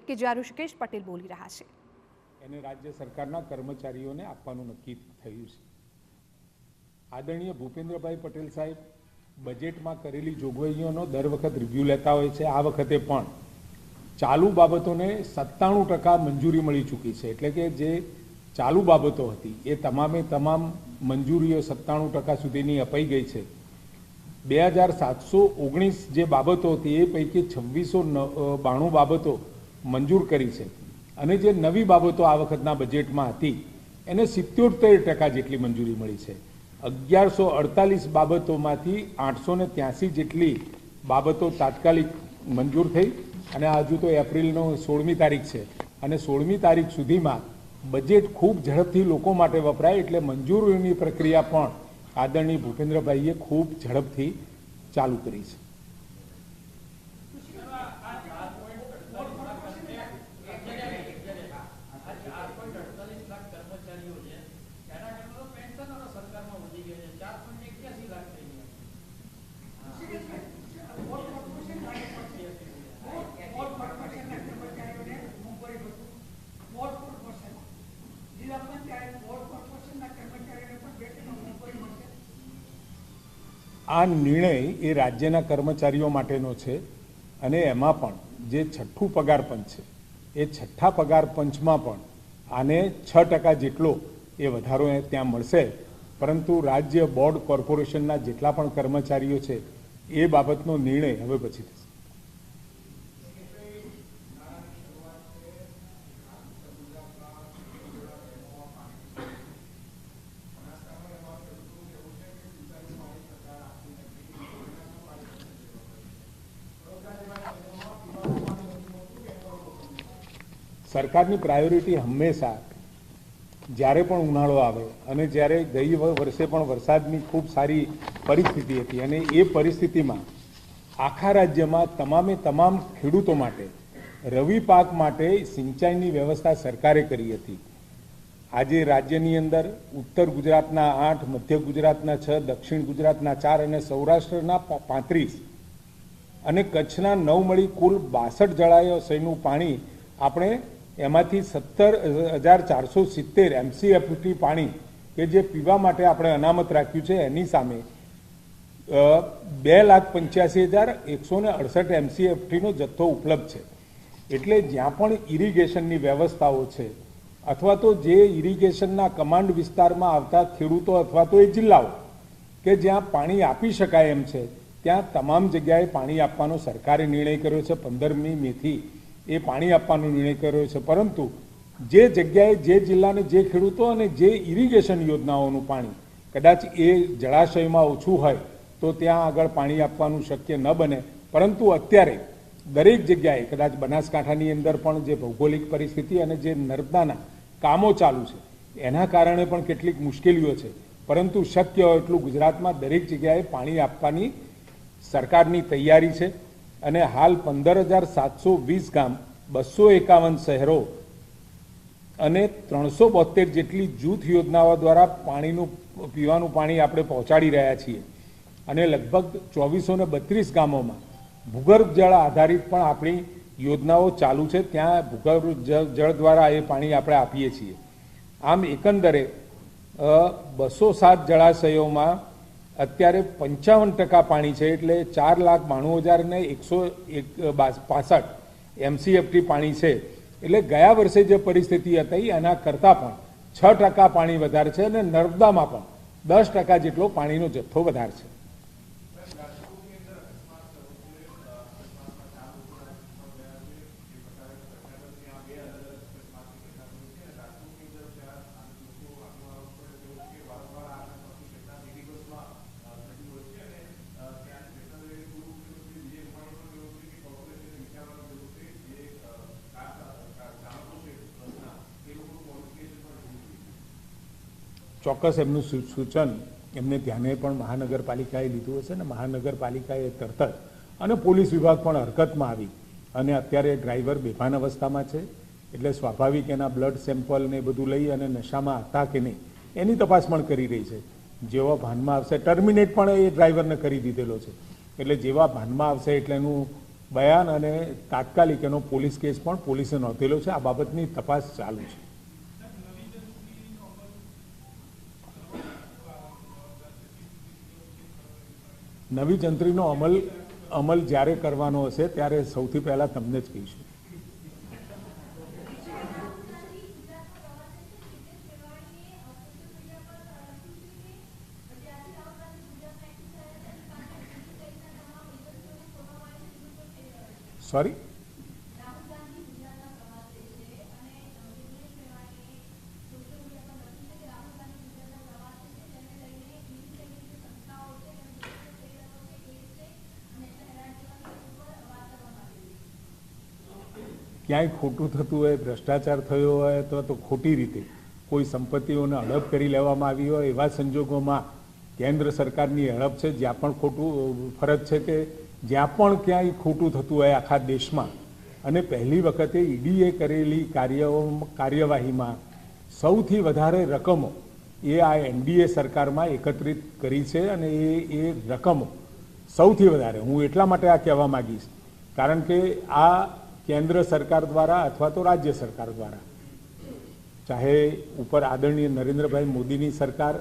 કે જે ઋષિકેશ પટેલ બોલી રહ્યા છે। એને રાજ્ય સરકારના કર્મચારીઓને આપવાનું નક્કી થયું છે। આદરણીય ભૂપેન્દ્રભાઈ પટેલ સાહેબ બજેટમાં કરેલી જોગવાઈઓનો દર વખત રિવ્યૂ લેતા હોય છે। આ વખતે પણ ચાલુ બાબતોને 97% મંજૂરી મળી ચૂકી છે, એટલે કે જે ચાલુ બાબતો હતી એ તમામે તમામ મંજૂરીઓ 97% સુધીની અપાઈ ગઈ છે। 2719 જે બાબતો હતી એ પૈકી 2692 બાબતો મંજૂર કરી છે અને જે નવી બાબતો આ વખતના બજેટમાં હતી એને 77% જેટલી મંજૂરી મળી છે। 1148 બાબતોમાંથી 883 જેટલી બાબતો તાત્કાલિક મંજૂર થઈ અને હજુ તો એપ્રિલનો 16મી તારીખ છે અને 16મી તારીખ સુધીમાં બજેટ ખૂબ ઝડપથી લોકો માટે વપરાય એટલે મંજૂરીની પ્રક્રિયા પણ આદરણીય ભૂપેન્દ્રભાઈએ ખૂબ ઝડપથી ચાલુ કરી છે। આ નિર્ણય એ રાજ્યના કર્મચારીઓ માટેનો છે અને એમાં પણ જે છઠ્ઠું પગાર પંચ છે એ છઠ્ઠા પગાર પંચમાં પણ આને 6% જેટલો એ વધારો ત્યાં મળશે, પરંતુ રાજ્ય બોર્ડ કોર્પોરેશનના જેટલા પણ કર્મચારીઓ છે એ બાબતનો નિર્ણય હવે પછી થશે। સરકારની પ્રાયોરિટી હંમેશા જ્યારે પણ ઉનાળો આવે અને જ્યારે ગઈ વર્ષે પણ વરસાદની ખૂબ સારી પરિસ્થિતિ હતી અને એ પરિસ્થિતિમાં આખા રાજ્યમાં તમામે તમામ ખેડૂતો માટે રવિ પાક માટે સિંચાઈની વ્યવસ્થા સરકારે કરી હતી। આજે રાજ્યની અંદર ઉત્તર ગુજરાતના 8, મધ્ય ગુજરાતના 6, દક્ષિણ ગુજરાતના 4 અને સૌરાષ્ટ્રના 35 અને કચ્છના 9 મળી કુલ 62 જળાશયનું પાણી આપણે એમાંથી 17,470 MCFT પાણી કે જે પીવા માટે આપણે અનામત રાખ્યું છે એની સામે 2,85,168 MCFTનો જથ્થો ઉપલબ્ધ છે। એટલે જ્યાં પણ ઇરિગેશનની વ્યવસ્થાઓ છે અથવા તો જે ઇરિગેશનના કમાન્ડ વિસ્તારમાં આવતા ખેડૂતો અથવા તો એ જિલ્લાઓ કે જ્યાં પાણી આપી શકાય એમ છે ત્યાં તમામ જગ્યાએ પાણી આપવાનો સરકારે નિર્ણય કર્યો છે। 15મી મેથી એ પાણી આપવાનો નિર્ણય કર્યો છે, પરંતુ જે જગ્યાએ જે જિલ્લાને જે ખેડૂતો અને જે ઇરિગેશન યોજનાઓનું પાણી કદાચ એ જળાશયમાં ઓછું હોય તો ત્યાં આગળ પાણી આપવાનું શક્ય ન બને, પરંતુ અત્યારે દરેક જગ્યાએ કદાચ બનાસકાંઠાની અંદર પણ જે ભૌગોલિક પરિસ્થિતિ અને જે નર્મદાના કામો ચાલુ છે એના કારણે પણ કેટલીક મુશ્કેલીઓ છે, પરંતુ શક્ય હોય એટલું ગુજરાતમાં દરેક જગ્યાએ પાણી આપવાની સરકારની તૈયારી છે અને હાલ 15,720 ગામ, 251 શહેરો અને 372 જેટલી જૂથ યોજનાઓ દ્વારા પાણીનું પીવાનું પાણી આપણે પહોંચાડી રહ્યા છીએ અને લગભગ 2432 ગામોમાં ભૂગર્ભ જળ આધારિત પણ આપણી યોજનાઓ ચાલુ છે, ત્યાં ભૂગર્ભ જળ દ્વારા એ પાણી આપણે આપીએ છીએ। આમ એકંદરે 207 જળાશયોમાં અત્યારે 55% પાણી છે, એટલે 4,92,165 MCFT પાણી છે। એટલે ગયા વર્ષે જે પરિસ્થિતિ હતી એના કરતાં પણ 6% પાણી વધારે છે અને નર્મદામાં પણ 10% જેટલો પાણીનો જથ્થો વધારે છે। ચોક્કસ એમનું સૂચન એમને ધ્યાને પણ મહાનગરપાલિકાએ લીધું હશે ને મહાનગરપાલિકાએ તરત જ અને પોલીસ વિભાગ પણ હરકતમાં આવી અને અત્યારે ડ્રાઈવર બેભાન અવસ્થામાં છે, એટલે સ્વાભાવિક એના બ્લડ સેમ્પલ ને બધું લઈ અને નશામાં હતા કે નહીં એની તપાસ પણ કરી રહી છે। જેવા ભાનમાં આવશે ટર્મિનેટ પણ એ ડ્રાઈવરને કરી દીધેલો છે, એટલે જેવા ભાનમાં આવશે એટલે એનું બયાન અને તાત્કાલિક એનો પોલીસ કેસ પણ પોલીસે નોંધેલો છે. આ બાબતની તપાસ ચાલુ છે. નવી જંત્રીનો અમલ જ્યારે કરવાનો હશે ત્યારે સૌથી પહેલા તમને જ કહીશું. સોરી, ક્યાંય ખોટું થતું હોય, ભ્રષ્ટાચાર થયો હોય તો ખોટી રીતે કોઈ સંપત્તિઓને હડપ કરી લેવામાં આવી હોય, એવા સંજોગોમાં કેન્દ્ર સરકારની હડપ છે. જ્યાં પણ ખોટું ફરજ છે કે જ્યાં પણ ક્યાંય ખોટું થતું હોય આખા દેશમાં, અને પહેલી વખતે ઈડીએ કરેલી કાર્યવાહીમાં સૌથી વધારે રકમો એ આ એનડીએ સરકારમાં એકત્રિત કરી છે. અને એ રકમો સૌથી વધારે, હું એટલા માટે આ કહેવા માગીશ કારણ કે આ કેન્દ્ર સરકાર દ્વારા અથવા તો રાજ્ય સરકાર દ્વારા, ચાહે ઉપર આદરણીય નરેન્દ્રભાઈ મોદીની સરકાર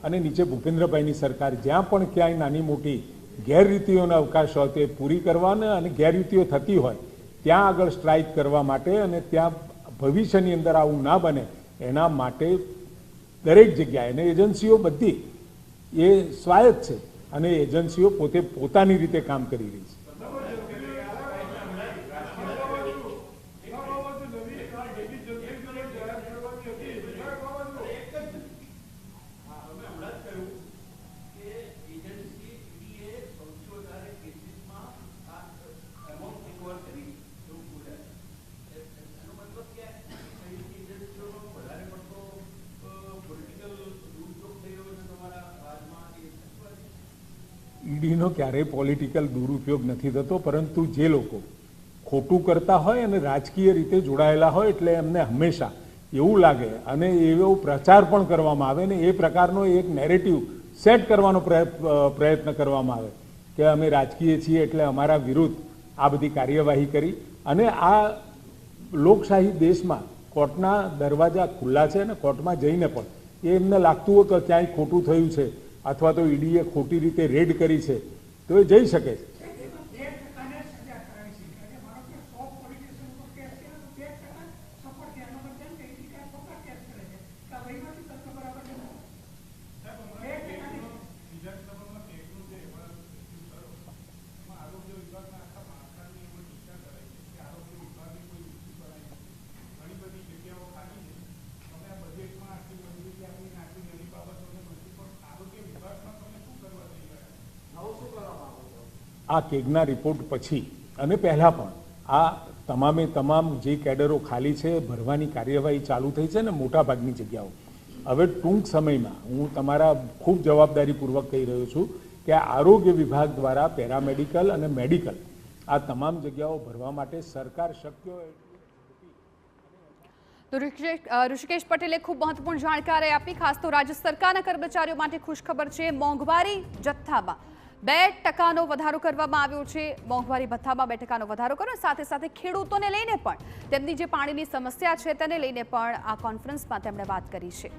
અને નીચે ભૂપેન્દ્રભાઈની સરકાર, જ્યાં પણ ક્યાંય નાની મોટી ગેરરીતિઓનો અવકાશ હોય તે પૂરી કરવાના, અને ગેરરીતિઓ થતી હોય ત્યાં આગળ સ્ટ્રાઇક કરવા માટે, અને ત્યાં ભવિષ્યની અંદર આવું ના બને એના માટે દરેક જગ્યાએ, અને એજન્સીઓ બધી એ સ્વાયત્ત છે અને એજન્સીઓ પોતે પોતાની રીતે કામ કરી રહી છે. ઈડીનો ક્યારેય પોલિટિકલ દુરુપયોગ નથી થતો, પરંતુ જે લોકો ખોટું કરતા હોય અને રાજકીય રીતે જોડાયેલા હોય એટલે એમને હંમેશા એવું લાગે અને એવો પ્રચાર પણ કરવામાં આવે ને એ પ્રકારનો એક નેરેટિવ સેટ કરવાનો પ્રયત્ન કરવામાં આવે કે અમે રાજકીય છીએ એટલે અમારા વિરુદ્ધ આ બધી કાર્યવાહી કરી. અને આ લોકશાહી દેશમાં કોર્ટના દરવાજા ખુલ્લા છે અને કોર્ટમાં જઈને પણ એમને લાગતું હોય કે ક્યાંય ખોટું થયું છે અથવા તો ઈડીએ ખોટી રીતે રેડ કરી છે તો એ જઈ શકે છે. આ કેગના રિપોર્ટ પછી અને પહેલાં પણ આ તમામ જે કેડરો ખાલી છે ભરવાની કાર્યવાહી ચાલુ થઈ છે ને મોટાભાગની જગ્યાઓ. હવે ટૂંક સમયમાં હું તમારા ખૂબ જવાબદારીપૂર્વક કહી રહ્યો છું કે આરોગ્ય વિભાગ દ્વારા પેરામેડિકલ અને મેડિકલ આ તમામ જગ્યાઓ ભરવા માટે સરકાર શક્ય તો ઋષિકેશ પટેલે ખૂબ મહત્વપૂર્ણ જાણકારી આપી. ખાસ તો રાજ્ય સરકારના કર્મચારીઓ માટે ખુશખબર છે. મોંઘવારી જથ્થામાં 2% વધારો કરવામાં આવ્યો છે. મોંઘવારી ભથ્થામાં 2% વધારો કર્યો. સાથે સાથે ખેડૂતોને લઈને પણ તેમની જે પાણીની સમસ્યા છે તેને લઈને પણ આ કોન્ફરન્સમાં તેમણે વાત કરી છે.